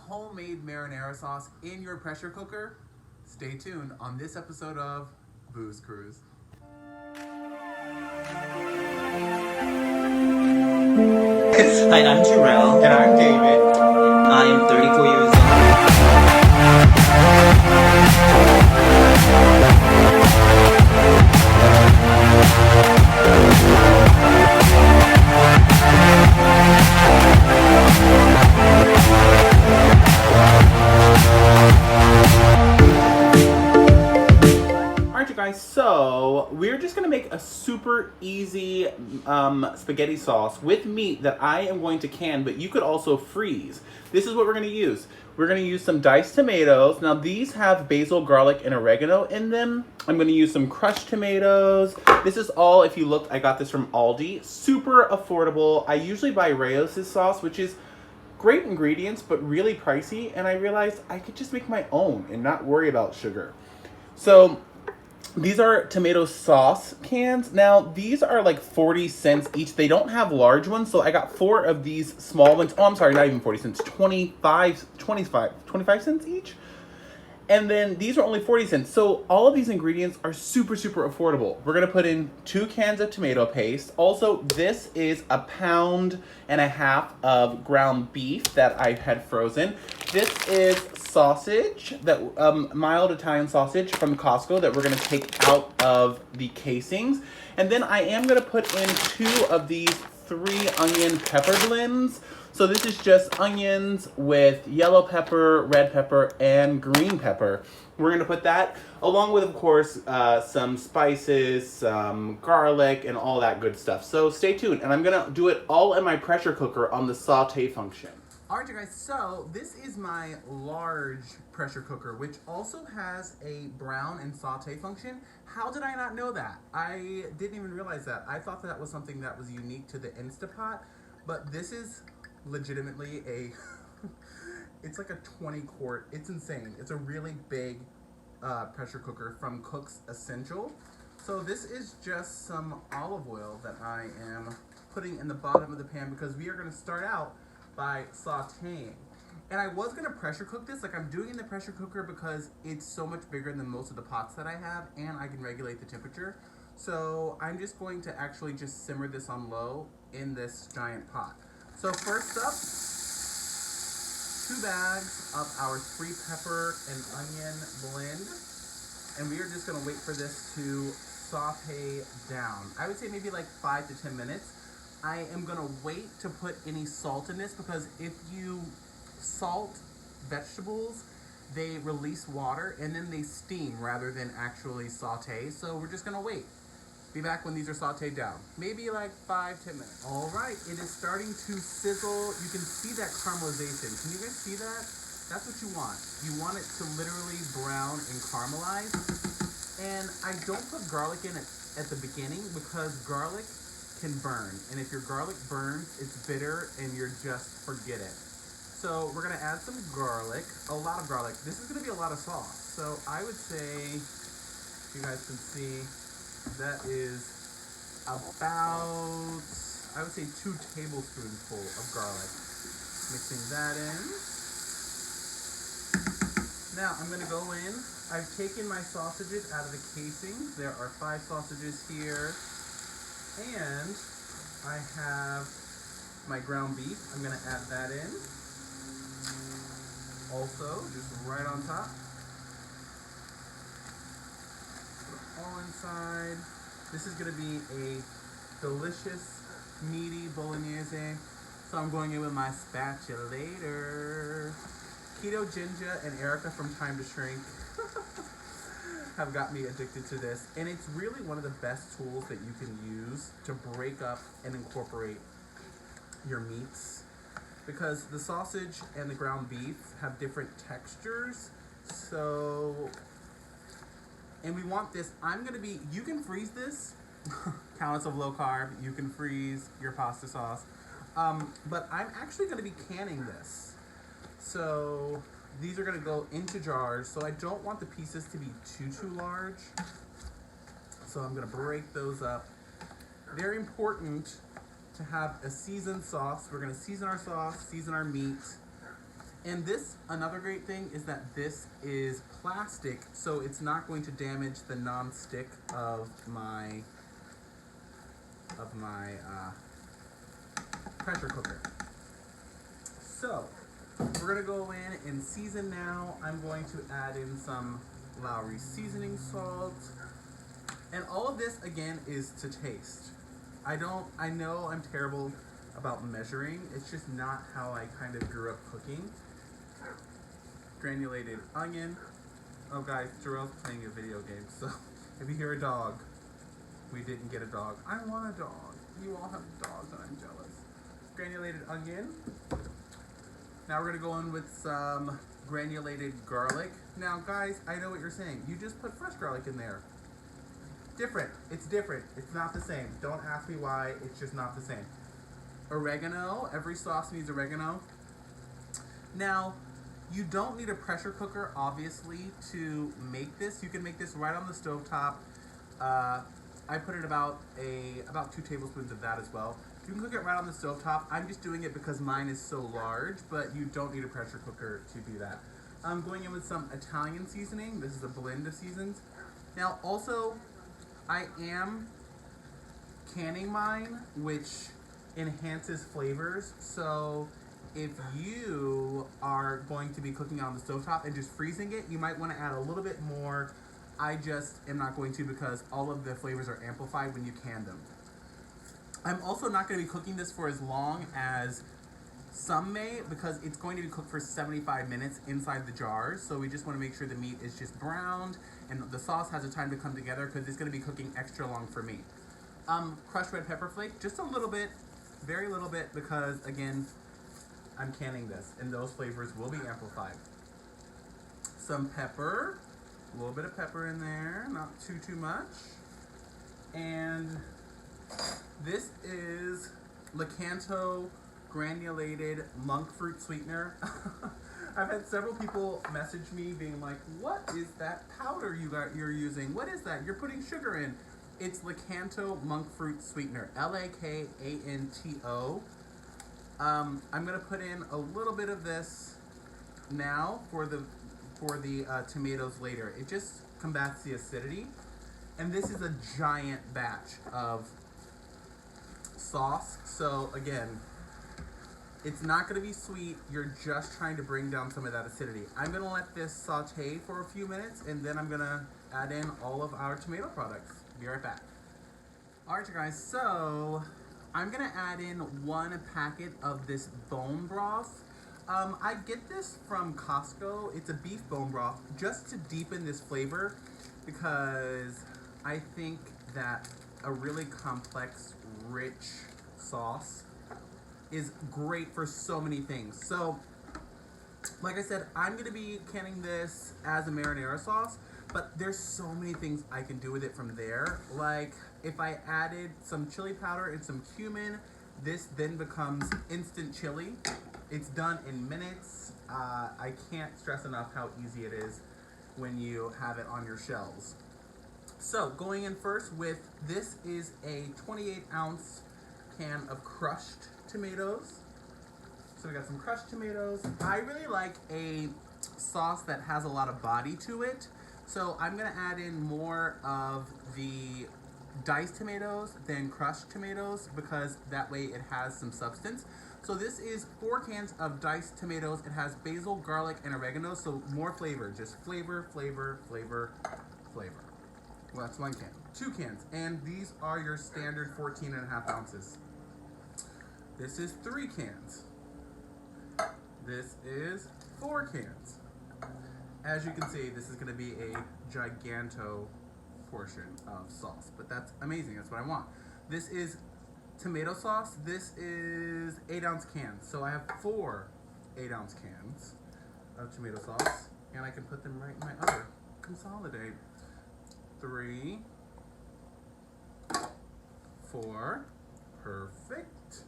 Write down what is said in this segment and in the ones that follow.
homemade marinara sauce in your pressure cooker? Stay tuned on this episode of BoosCruize. Hi, I'm Jarrell. And I'm David. I am 34 years old. Alright you guys, so we're just going to make a super easy spaghetti sauce with meat that I am going to can, but you could also freeze. This is what we're going to use. We're going to use some diced tomatoes. Now these have basil, garlic, and oregano in them. I'm going to use some crushed tomatoes. This is all, if you look, I got this from Aldi. Super affordable. I usually buy Reyes' sauce, which is great ingredients, but really pricey. And I realized I could just make my own and not worry about sugar. So these are tomato sauce cans. Now, these are like 40 cents each. They don't have large ones, so I got 4 of these small ones. Oh, I'm sorry, not even 40 cents. 25 cents each. And then these are only 40 cents. So all of these ingredients are super, super affordable. We're going to put in 2 cans of tomato paste. Also, this is 1.5 pounds of ground beef that I had frozen. This is sausage, that mild Italian sausage from Costco that we're going to take out of the casings. And then I am going to put in 2 of these 3 onion pepper blends. So this is just onions with yellow pepper, red pepper, and green pepper. We're going to put that along with, of course, some spices, some garlic, and all that good stuff. So stay tuned. And I'm going to do it all in my pressure cooker on the Sauté function. Alright you guys, so this is my large pressure cooker, which also has a brown and saute function. How did I not know that? I didn't even realize that. I thought that was something that was unique to the Instantpot, but this is legitimately a, it's like a 20 quart, it's insane. It's a really big pressure cooker from Cook's Essential. So this is just some olive oil that I am putting in the bottom of the pan because we are going to start out by sauteing. And I was gonna pressure cook this, like I'm doing in the pressure cooker because it's so much bigger than most of the pots that I have and I can regulate the temperature. So I'm just going to actually just simmer this on low in this giant pot. So first up, 2 bags of our sweet pepper and onion blend. And we are just gonna wait for this to saute down. I would say maybe like 5 to 10 minutes. I am gonna wait to put any salt in this because if you salt vegetables, they release water and then they steam rather than actually saute. So we're just gonna wait. Be back when these are sauteed down. Maybe like 5-10 minutes. All right, it is starting to sizzle. You can see that caramelization. Can you guys see that? That's what you want. You want it to literally brown and caramelize. And I don't put garlic in it at the beginning because garlic can burn, and if your garlic burns, it's bitter and you're just forget it. So we're gonna add some garlic, a lot of garlic. This is gonna be a lot of sauce. So I would say, if you guys can see, that is about, I would say 2 tablespoonfuls of garlic. Mixing that in. Now I'm gonna go in. I've taken my sausages out of the casing. There are 5 sausages here. And I have my ground beef. I'm gonna add that in. Also, just right on top. Put it all inside. This is gonna be a delicious, meaty bolognese. So I'm going in with my spatulator. Keto, Ginger, and Erica from Time to Shrink have got me addicted to this, and it's really one of the best tools that you can use to break up and incorporate your meats because the sausage and the ground beef have different textures. So, and we want this, you can freeze this, counts of low carb, you can freeze your pasta sauce, but I'm actually gonna be canning this. So these are gonna go into jars, so I don't want the pieces to be too large. So I'm gonna break those up. Very important to have a seasoned sauce. We're gonna season our sauce, season our meat, And this, another great thing is that this is plastic, so it's not going to damage the non-stick of my pressure cooker. So we're gonna go in and season now. I'm going to add in some Lowry seasoning salt, and all of this again is to taste. I know I'm terrible about measuring. It's just not how I kind of grew up cooking. Granulated onion. Oh guys, Jarrell's playing a video game, so if you hear a dog, we didn't get a dog. I want a dog. You all have dogs and I'm jealous. Granulated onion. Now we're gonna go in with some granulated garlic. Now guys, I know what you're saying. You just put fresh garlic in there. Different. It's different. It's not the same. Don't ask me why. It's just not the same. Oregano. Every sauce needs oregano. Now, you don't need a pressure cooker, obviously, to make this. You can make this right on the stovetop. I put in about 2 tablespoons of that as well. You can cook it right on the stovetop. I'm just doing it because mine is so large, but you don't need a pressure cooker to do that. I'm going in with some Italian seasoning. This is a blend of seasons. Now, also, I am canning mine, which enhances flavors. So if you are going to be cooking on the stovetop and just freezing it, you might want to add a little bit more. I just am not going to because all of the flavors are amplified when you can them. I'm also not going to be cooking this for as long as some may because it's going to be cooked for 75 minutes inside the jars. So we just want to make sure the meat is just browned and the sauce has a time to come together because it's going to be cooking extra long for me. Crushed red pepper flake, just a little bit, very little bit, because again, I'm canning this and those flavors will be amplified. Some pepper, a little bit of pepper in there, not too much. And this is Lakanto granulated monk fruit sweetener. I've had several people message me being like, what is that powder you're using? What is that? You're putting sugar in. It's Lakanto monk fruit sweetener, Lakanto. I'm gonna put in a little bit of this now for the tomatoes later. It just combats the acidity. And this is a giant batch of sauce. So again, it's not gonna be sweet. You're just trying to bring down some of that acidity. I'm gonna let this saute for a few minutes and then I'm gonna add in all of our tomato products. Be right back. All right, you guys, so I'm gonna add in 1 packet of this bone broth. I get this from Costco. It's a beef bone broth just to deepen this flavor because I think that a really complex, rich sauce is great for so many things. So, like I said, I'm gonna be canning this as a marinara sauce, but there's so many things I can do with it from there. Like if I added some chili powder and some cumin, this then becomes instant chili. It's done in minutes. I can't stress enough how easy it is when you have it on your shelves. So going in first with, this is a 28-ounce can of crushed tomatoes. So we got some crushed tomatoes. I really like a sauce that has a lot of body to it. So I'm gonna add in more of the diced tomatoes than crushed tomatoes because that way it has some substance. So this is 4 cans of diced tomatoes. It has basil, garlic, and oregano, so more flavor. Just flavor, flavor, flavor, flavor. Well, that's 1 can. 2 cans, and these are your standard 14.5 ounces. This is 3 cans. This is 4 cans. As you can see, this is gonna be a giganto portion of sauce, but that's amazing, that's what I want. This is tomato sauce. This is 8-ounce cans. So I have 4 8-ounce cans of tomato sauce, and I can put them right in my other. Consolidate. 3, 4, perfect.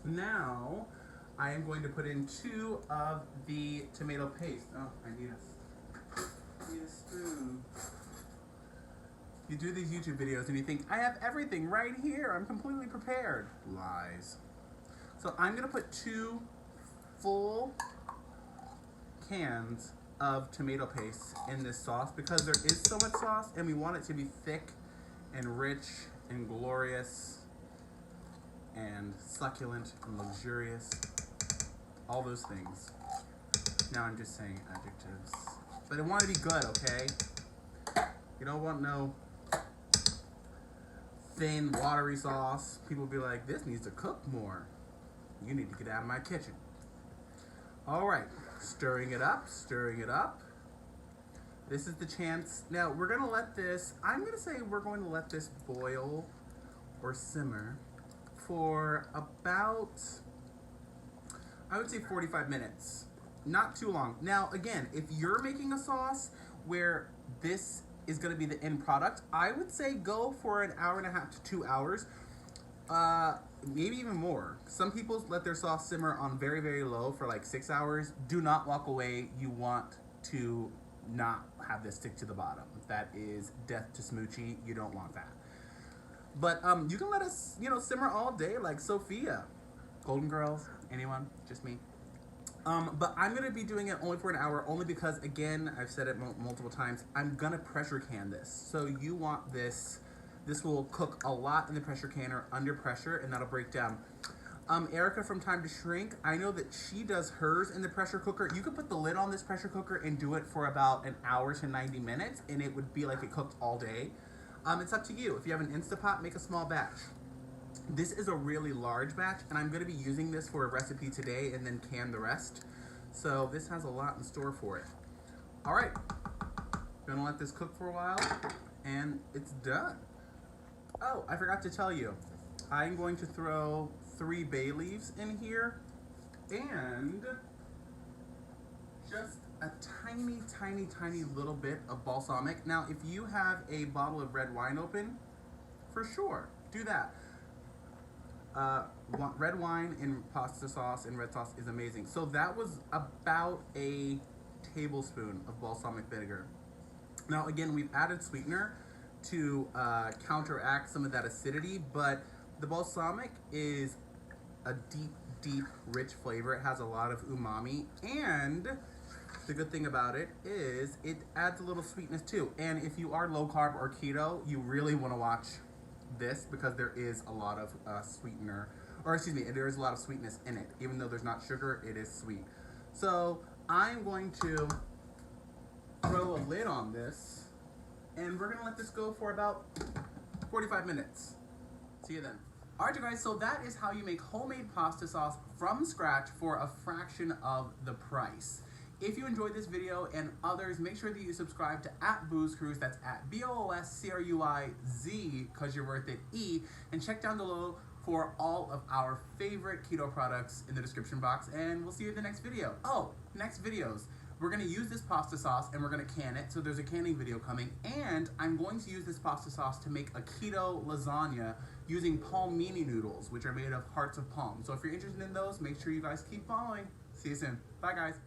Now, I am going to put in 2 of the tomato paste. Oh, I need a spoon. You do these YouTube videos and you think, I have everything right here. I'm completely prepared. Lies. So I'm gonna put 2 full cans of tomato paste in this sauce because there is so much sauce and we want it to be thick and rich and glorious and succulent and luxurious. All those things. Now I'm just saying adjectives. But I want to be good, okay? You don't want no thin, watery sauce. People be like, this needs to cook more. You need to get out of my kitchen. All right, stirring it up, stirring it up. This is the chance. Now we're gonna let this, I'm gonna say we're going to let this boil or simmer for about, I would say 45 minutes. Not too long. Now again, if you're making a sauce where this is gonna be the end product, I would say go for an hour and a half to 2 hours. Maybe even more. Some people let their sauce simmer on very, very low for like 6 hours. Do not walk away. You want to not have this stick to the bottom. That is death to smoochie. You don't want that. But you can let us, simmer all day like Sophia. Golden Girls, anyone? Just me. But I'm gonna be doing it only for an hour, only because, again, I've said it multiple times, I'm gonna pressure can this. So you want this. This will cook a lot in the pressure canner under pressure, and that'll break down. Erica from Time to Shrink, I know that she does hers in the pressure cooker. You could put the lid on this pressure cooker and do it for about an hour to 90 minutes, and it would be like it cooked all day. It's up to you. If you have an Instantpot, make a small batch. This is a really large batch, and I'm gonna be using this for a recipe today and then can the rest. So this has a lot in store for it. All right, gonna let this cook for a while, and it's done. Oh, I forgot to tell you. I'm going to throw 3 bay leaves in here and just a tiny, tiny, tiny little bit of balsamic. Now, if you have a bottle of red wine open, for sure, do that. Red wine in pasta sauce and red sauce is amazing. So that was about a tablespoon of balsamic vinegar. Now, again, we've added sweetener to counteract some of that acidity, but the balsamic is a deep, deep, rich flavor. It has a lot of umami, and the good thing about it is it adds a little sweetness too. And if you are low carb or keto, you really want to watch this because there is a lot of sweetener, or excuse me, there is a lot of sweetness in it. Even though there's not sugar, it is sweet. So I'm going to throw a lid on this, and we're gonna let this go for about 45 minutes. See you then. All right, you guys, so that is how you make homemade pasta sauce from scratch for a fraction of the price. If you enjoyed this video and others, make sure that you subscribe to @BoosCruize, that's @BoosCruize, because you're worth it, E, and check down below for all of our favorite keto products in the description box, and we'll see you in the next video. Oh, next videos. We're gonna use this pasta sauce and we're gonna can it, so there's a canning video coming, and I'm going to use this pasta sauce to make a keto lasagna using palmini noodles, which are made of hearts of palm. So if you're interested in those, make sure you guys keep following. See you soon. Bye, guys.